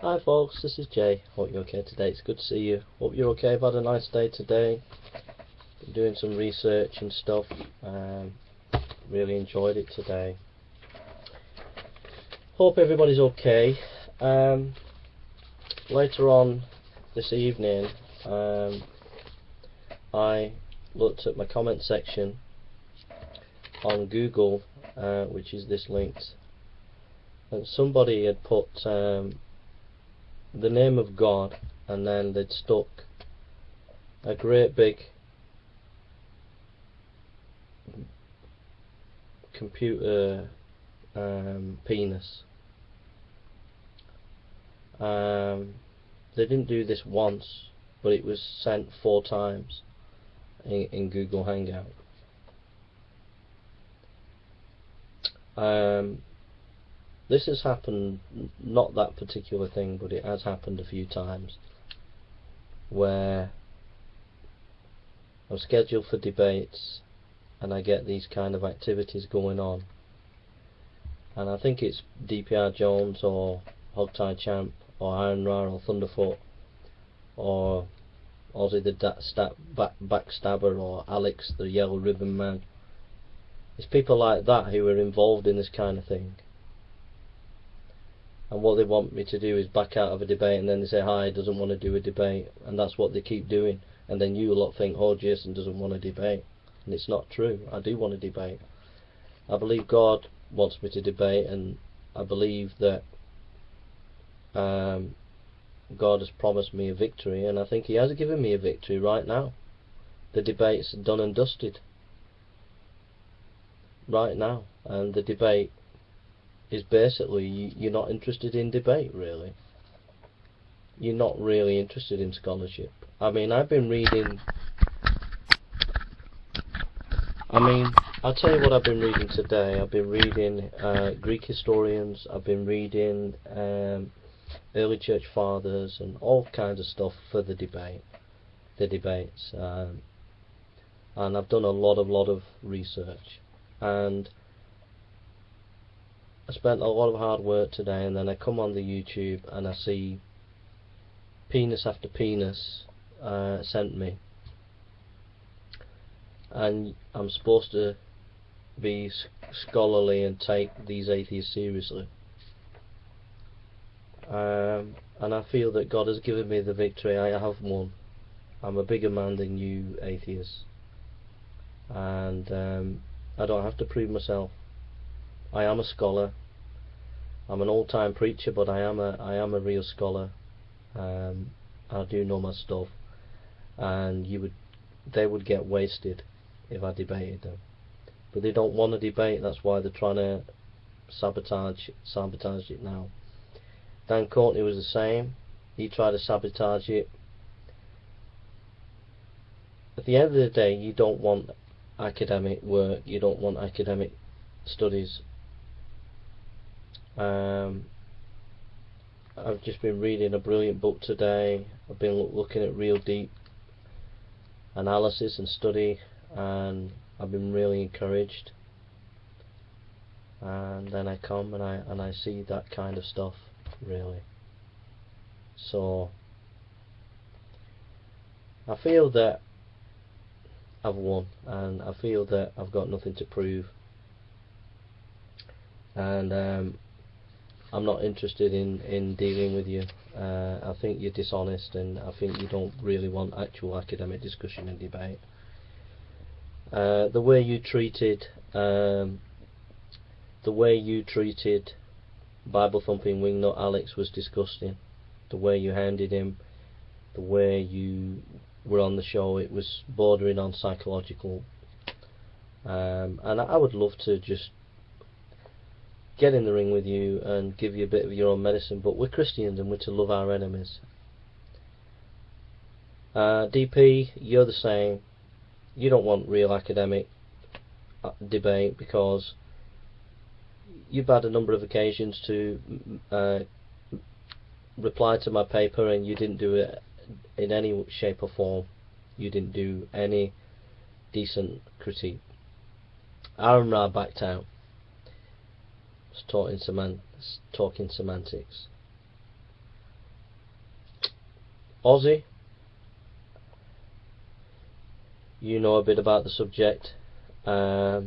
Hi folks, this is Jay. Hope you're okay today. It's good to see you. Hope you're okay. I've had a nice day today. Been doing some research and stuff. Really enjoyed it today. Hope everybody's okay. Later on this evening, I looked at my comment section on Google, which is this linked, and somebody had put the name of God, and then they'd stuck a great big computer penis. They didn't do this once, but it was sent 4 times in Google Hangout. This has happened, not that particular thing, but it has happened a few times, where I'm scheduled for debates and I get these kind of activities going on, and I think it's DPR Jones or Hogtie Champ or Iron Ra or Thunderfoot or Ozzy the Backstabber or Alex the Yellow Ribbon Man. It's people like that who are involved in this kind of thing, and what they want me to do is back out of a debate, and then they say hi, doesn't want to do a debate, and that's what they keep doing. And then you lot think, oh, Jason doesn't want to debate, and it's not true. I do want to debate. I believe God wants me to debate, and I believe that God has promised me a victory, and I think He has given me a victory right now. The debate's done and dusted right now, and the debate is basically you're not interested in debate, really. You're not really interested in scholarship. I mean, I've been reading. I'll tell you what I've been reading today. I've been reading Greek historians. I've been reading early church fathers and all kinds of stuff for the debates. And I've done a lot of research, and I spent a lot of hard work today, and then I come on the YouTube and I see penis after penis sent me, and I'm supposed to be scholarly and take these atheists seriously, and I feel that God has given me the victory. I have won. I'm a bigger man than you atheists, and I don't have to prove myself. I am a scholar. I'm an old-time preacher, but I am a real scholar. I do know my stuff, and they would get wasted if I debated them. But they don't want to debate. That's why they're trying to sabotage it now. Dan Courtney was the same. He tried to sabotage it. At the end of the day, you don't want academic work. You don't want academic studies. I've just been reading a brilliant book today. I've been looking at real deep analysis and study, and I've been really encouraged. And then I come and I see that kind of stuff, really. So I feel that I've won, and I feel that I've got nothing to prove, and I'm not interested in dealing with you. I think you're dishonest, and I think you don't really want actual academic discussion and debate. The way you treated Bible thumping wingnut Alex was disgusting. The way you handled him, the way you were on the show, it was bordering on psychological. And I would love to just get in the ring with you and give you a bit of your own medicine, but we're Christians and we're to love our enemies. DP, you're the same. You don't want real academic debate, because you've had a number of occasions to reply to my paper, and you didn't do it in any shape or form. You didn't do any decent critique. Aaron Ra backed out. Talking semantics. Aussie, you know a bit about the subject. I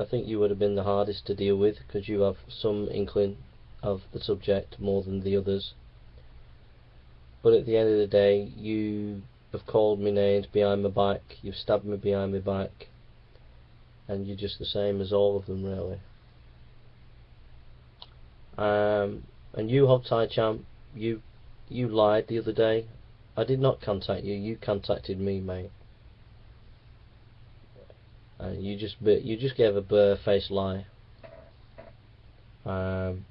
think you would have been the hardest to deal with because you have some inkling of the subject more than the others. But at the end of the day, you have called me names behind my back, you've stabbed me behind my back, and you're just the same as all of them, really. And you, Hogtie Champ, you lied the other day. I did not contact you. You contacted me, mate. You just gave a bare-faced lie. You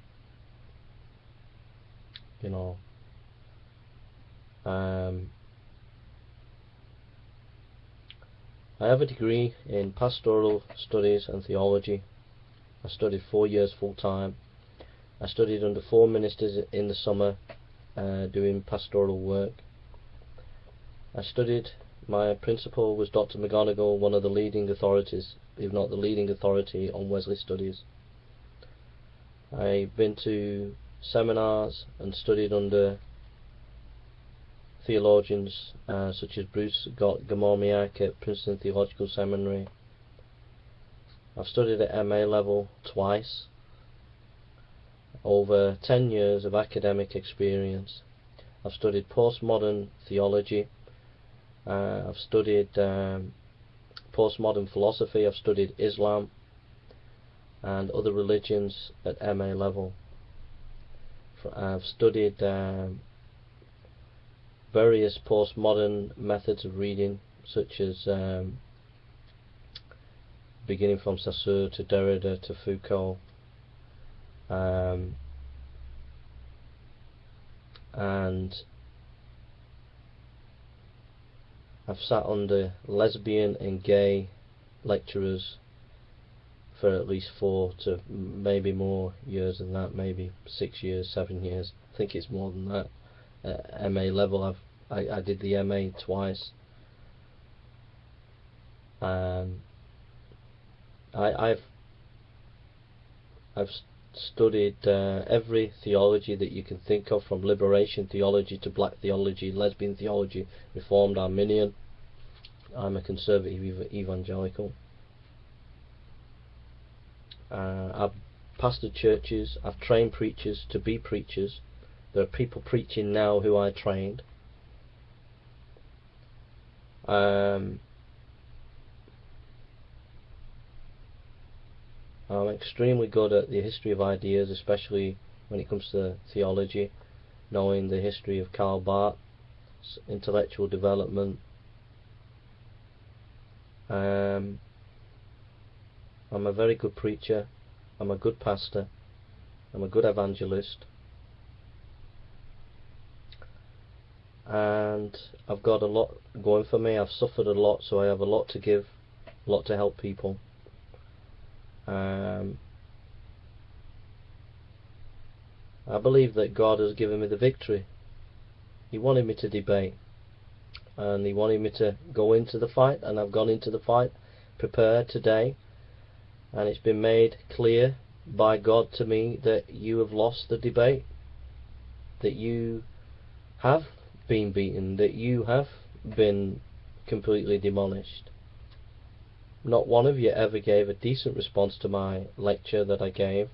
know. I have a degree in pastoral studies and theology. I studied 4 years full time. I studied under 4 ministers in the summer doing pastoral work. My principal was Dr. McGonigal, one of the leading authorities, if not the leading authority on Wesley studies. I've been to seminars and studied under theologians such as Bruce Gamomiak at Princeton Theological Seminary. I've studied at MA level twice. Over 10 years of academic experience. I've studied postmodern theology. I've studied postmodern philosophy. I've studied Islam and other religions at MA level. I've studied various postmodern methods of reading, such as beginning from Saussure to Derrida to Foucault. And I've sat under lesbian and gay lecturers for at least 4 to maybe more years than that, maybe 6 years, 7 years. I think it's more than that. MA level, I did the MA twice. I've studied every theology that you can think of, from liberation theology to black theology, lesbian theology, Reformed, Arminian. I'm a conservative evangelical. I've pastored churches, I've trained preachers to be preachers. There are people preaching now who I trained. I'm extremely good at the history of ideas, especially when it comes to theology, knowing the history of Karl Barth's intellectual development. I'm a very good preacher, I'm a good pastor, I'm a good evangelist, and I've got a lot going for me. I've suffered a lot, so I have a lot to give, a lot to help people. I believe that God has given me the victory. He wanted me to debate, and He wanted me to go into the fight, and I've gone into the fight prepared today, and it's been made clear by God to me that you have lost the debate, that you have been beaten, that you have been completely demolished. Not one of you ever gave a decent response to my lecture that I gave.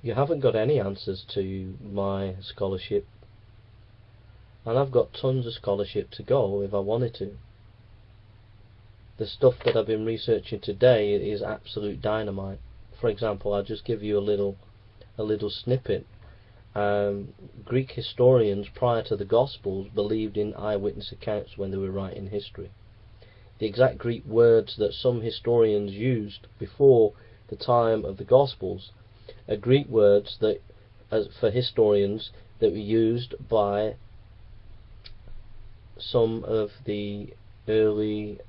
You haven't got any answers to my scholarship, and I've got tons of scholarship to go if I wanted to. The stuff that I've been researching today is absolute dynamite. For example, I'll just give you a little snippet. Greek historians prior to the Gospels believed in eyewitness accounts when they were writing history. The exact Greek words that some historians used before the time of the Gospels are Greek words that, for historians, that were used by some of the early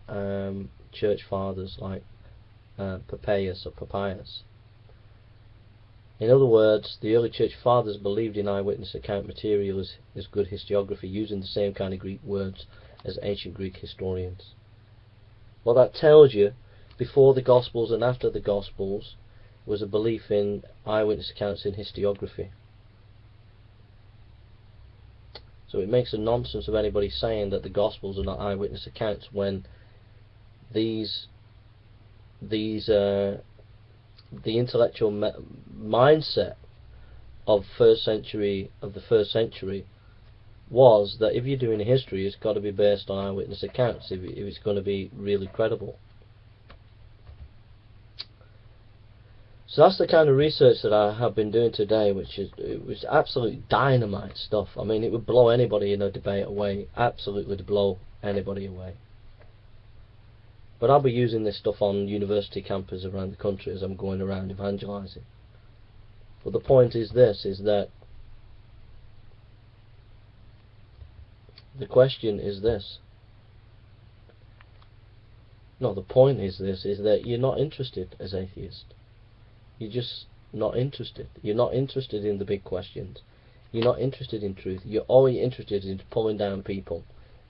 church fathers, like Papias. In other words, the early church fathers believed in eyewitness account material as good historiography, using the same kind of Greek words as ancient Greek historians. What that tells you, before the Gospels and after the Gospels, was a belief in eyewitness accounts in historiography. So it makes a nonsense of anybody saying that the Gospels are not eyewitness accounts when the intellectual mindset of the first century was that if you're doing history, it's got to be based on eyewitness accounts if it's going to be really credible. So that's the kind of research that I have been doing today, it was absolute dynamite stuff. I mean, it would blow anybody in a debate away, absolutely blow anybody away. But I'll be using this stuff on university campuses around the country as I'm going around evangelizing. But the point is this, is that the question is this. No, the point is this, is that you're not interested as atheists. You're just not interested. You're not interested in the big questions. You're not interested in truth. You're only interested in pulling down people,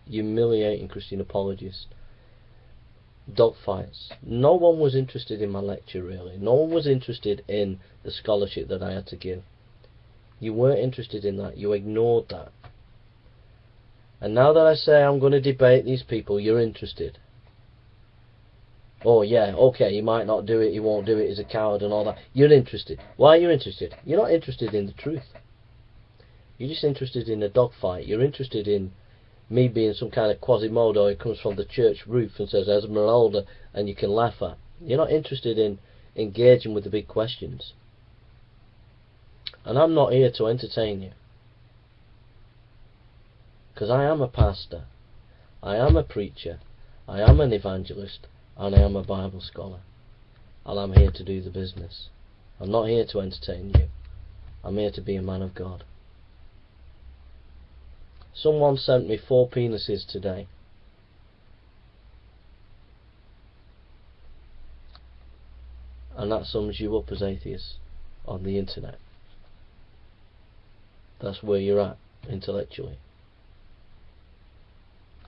humiliating Christian apologists, dogfights. No one was interested in my lecture, really. No one was interested in the scholarship that I had to give. You weren't interested in that. You ignored that. And now that I say I'm going to debate these people, you're interested. Oh yeah, okay, he might not do it, he won't do it, he's a coward and all that. You're interested. Why are you interested? You're not interested in the truth. You're just interested in a dogfight. You're interested in me being some kind of Quasimodo who comes from the church roof and says Esmeralda and you can laugh at. You're not interested in engaging with the big questions. And I'm not here to entertain you. Because I am a pastor, I am a preacher, I am an evangelist, and I am a Bible scholar. And I'm here to do the business. I'm not here to entertain you. I'm here to be a man of God. Someone sent me 4 penises today. And that sums you up as atheists on the internet. That's where you're at intellectually.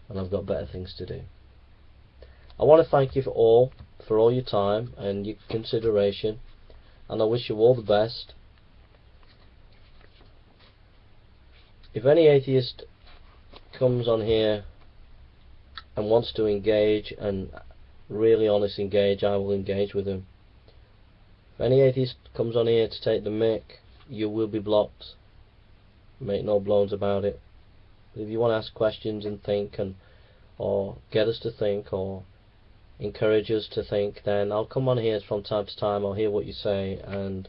And I've got better things to do. I want to thank you for all your time and your consideration, and I wish you all the best. If any atheist comes on here and wants to engage, and really honest engage, I will engage with him. If any atheist comes on here to take the mick, you will be blocked. Make no bones about it. But if you want to ask questions and think, or get us to think, or encourage us to think, then I'll come on here from time to time. I'll hear what you say, and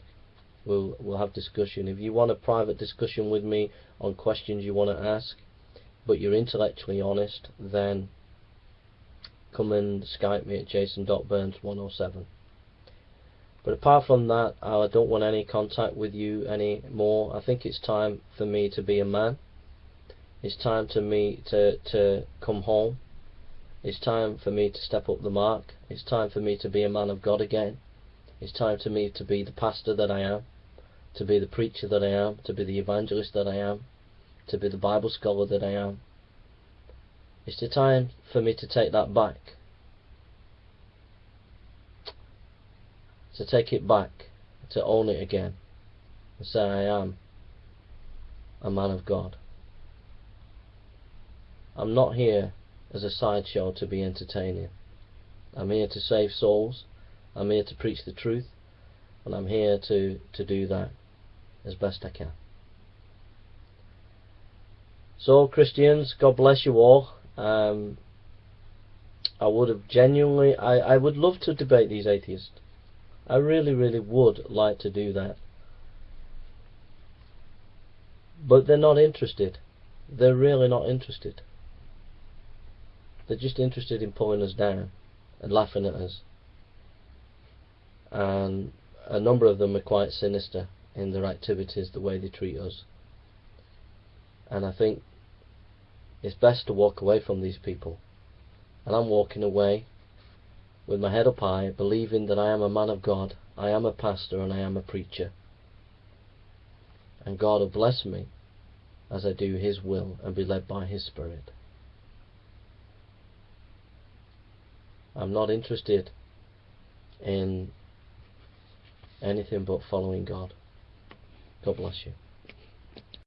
we'll have discussion. If you want a private discussion with me on questions you want to ask, but you're intellectually honest, then come and Skype me at jason.burns107. But apart from that, I don't want any contact with you anymore. I think it's time for me to be a man. It's time to me to come home. It's time for me to step up the mark. It's time for me to be a man of God again. It's time for me to be the pastor that I am, to be the preacher that I am, to be the evangelist that I am, to be the Bible scholar that I am. It's the time for me to take that back. To take it back, to own it again, and say I am a man of God. I'm not here as a sideshow to be entertaining. I'm here to save souls. I'm here to preach the truth, and I'm here to do that as best I can. So Christians, God bless you all. I would have genuinely, I would love to debate these atheists. I really would like to do that. But they're not interested. They're really not interested. They're just interested in pulling us down and laughing at us. And a number of them are quite sinister in their activities, the way they treat us. And I think it's best to walk away from these people. And I'm walking away with my head up high, believing that I am a man of God, I am a pastor, and I am a preacher. And God will bless me as I do His will and be led by His Spirit. I'm not interested in anything but following God. God bless you.